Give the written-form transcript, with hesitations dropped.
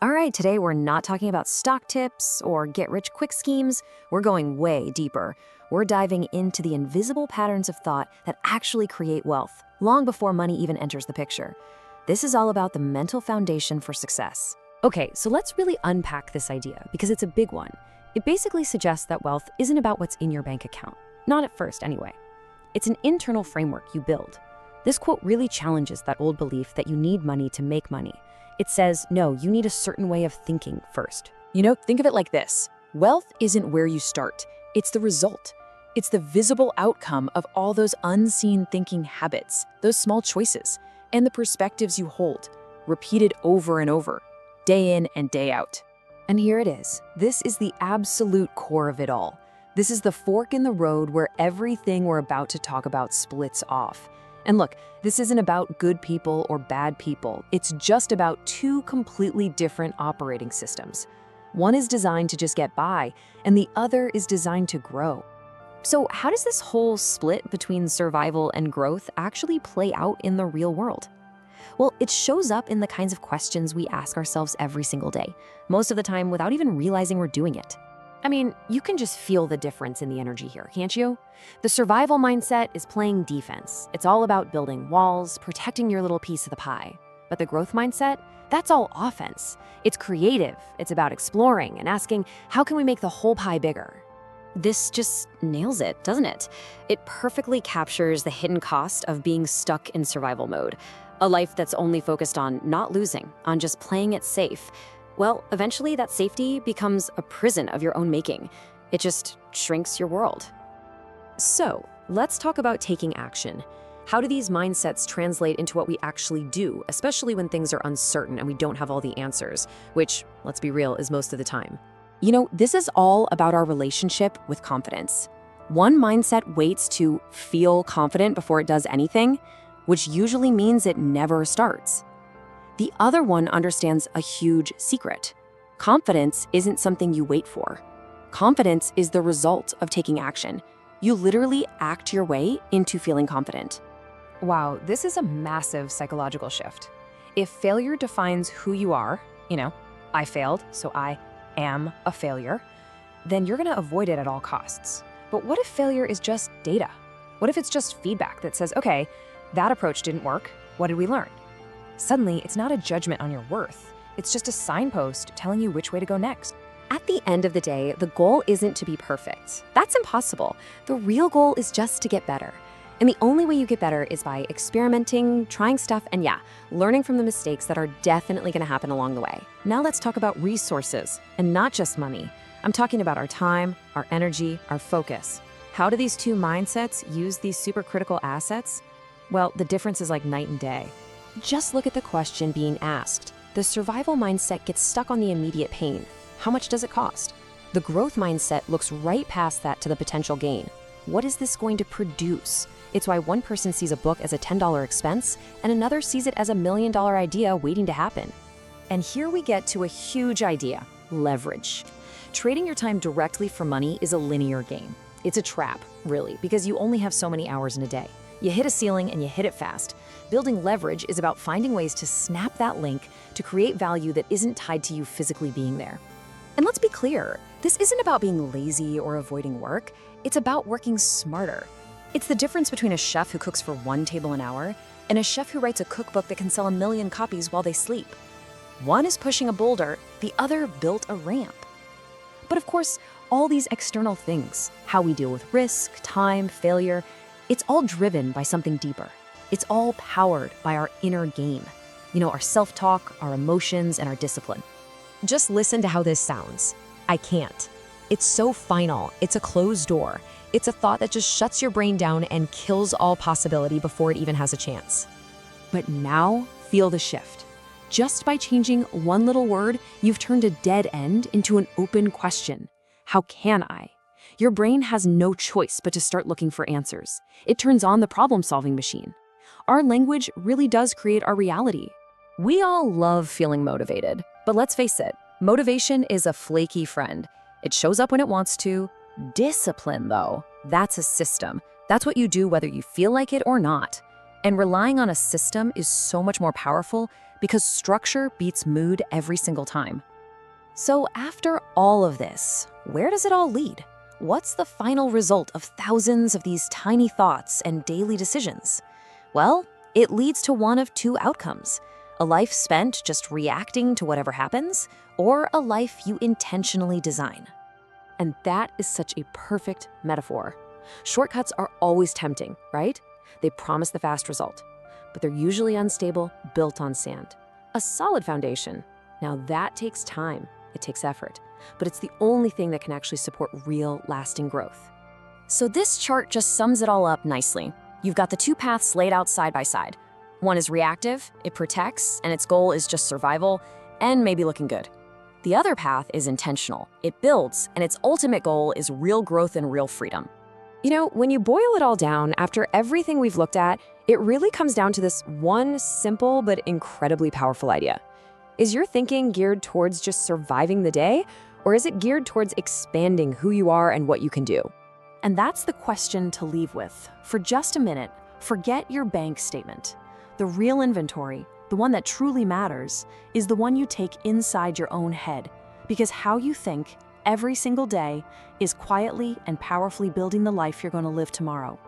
All right, today we're not talking about stock tips or get rich quick schemes. We're going way deeper. We're diving into the invisible patterns of thought that actually create wealth, long before money even enters the picture. This is all about the mental foundation for success. Okay, so let's really unpack this idea because it's a big one. It basically suggests that wealth isn't about what's in your bank account. Not at first, anyway. It's an internal framework you build. This quote really challenges that old belief that you need money to make money. It says, no, you need a certain way of thinking first. Think of it like this. Wealth isn't where you start. It's the result. It's the visible outcome of all those unseen thinking habits, those small choices, and the perspectives you hold, repeated over and over, day in and day out. And here it is. This is the absolute core of it all. This is the fork in the road where everything we're about to talk about splits off. And look, this isn't about good people or bad people. It's just about two completely different operating systems. One is designed to just get by, and the other is designed to grow. So how does this whole split between survival and growth actually play out in the real world? Well, it shows up in the kinds of questions we ask ourselves every single day, most of the time without even realizing we're doing it. I mean, you can just feel the difference in the energy here, can't you? The survival mindset is playing defense. It's all about building walls, protecting your little piece of the pie. But the growth mindset, that's all offense. It's creative. It's about exploring and asking, how can we make the whole pie bigger? This just nails it, doesn't it? It perfectly captures the hidden cost of being stuck in survival mode. A life that's only focused on not losing, on just playing it safe. Well, eventually that safety becomes a prison of your own making. It just shrinks your world. So, let's talk about taking action. How do these mindsets translate into what we actually do, especially when things are uncertain and we don't have all the answers, which, let's be real, is most of the time? This is all about our relationship with confidence. One mindset waits to feel confident before it does anything, which usually means it never starts. The other one understands a huge secret. Confidence isn't something you wait for. Confidence is the result of taking action. You literally act your way into feeling confident. Wow, this is a massive psychological shift. If failure defines who you are, I failed, so I am a failure, then you're gonna avoid it at all costs. But what if failure is just data? What if it's just feedback that says, okay, that approach didn't work, what did we learn? Suddenly, it's not a judgment on your worth. It's just a signpost telling you which way to go next. At the end of the day, the goal isn't to be perfect. That's impossible. The real goal is just to get better. And the only way you get better is by experimenting, trying stuff, and learning from the mistakes that are definitely gonna happen along the way. Now let's talk about resources, and not just money. I'm talking about our time, our energy, our focus. How do these two mindsets use these supercritical assets? Well, the difference is like night and day. Just look at the question being asked. The survival mindset gets stuck on the immediate pain. How much does it cost? The growth mindset looks right past that to the potential gain. What is this going to produce? It's why one person sees a book as a $10 expense and another sees it as a $1 million idea waiting to happen. And here we get to a huge idea, leverage. Trading your time directly for money is a linear game. It's a trap, really, because you only have so many hours in a day. You hit a ceiling and you hit it fast. Building leverage is about finding ways to snap that link to create value that isn't tied to you physically being there. And let's be clear, this isn't about being lazy or avoiding work. It's about working smarter. It's the difference between a chef who cooks for one table an hour and a chef who writes a cookbook that can sell 1 million copies while they sleep. One is pushing a boulder, the other built a ramp. But of course, all these external things, how we deal with risk, time, failure, it's all driven by something deeper. It's all powered by our inner game. Our self-talk, our emotions, and our discipline. Just listen to how this sounds. I can't. It's so final. It's a closed door. It's a thought that just shuts your brain down and kills all possibility before it even has a chance. But now, feel the shift. Just by changing one little word, you've turned a dead end into an open question. How can I? Your brain has no choice but to start looking for answers. It turns on the problem-solving machine. Our language really does create our reality. We all love feeling motivated, but let's face it, motivation is a flaky friend. It shows up when it wants to. Discipline, though, that's a system. That's what you do whether you feel like it or not. And relying on a system is so much more powerful because structure beats mood every single time. So after all of this, where does it all lead? What's the final result of thousands of these tiny thoughts and daily decisions? Well, it leads to one of two outcomes: a life spent just reacting to whatever happens, or a life you intentionally design. And that is such a perfect metaphor. Shortcuts are always tempting, right? They promise the fast result, but they're usually unstable, built on sand. A solid foundation, now that takes time, it takes effort, but it's the only thing that can actually support real, lasting growth. So this chart just sums it all up nicely. You've got the two paths laid out side by side. One is reactive, it protects, and its goal is just survival and maybe looking good. The other path is intentional. It builds, and its ultimate goal is real growth and real freedom. You know, when you boil it all down, after everything we've looked at, it really comes down to this one simple but incredibly powerful idea. Is your thinking geared towards just surviving the day, or is it geared towards expanding who you are and what you can do? And that's the question to leave with. For just a minute, forget your bank statement. The real inventory, the one that truly matters, is the one you take inside your own head. Because how you think every single day is quietly and powerfully building the life you're going to live tomorrow.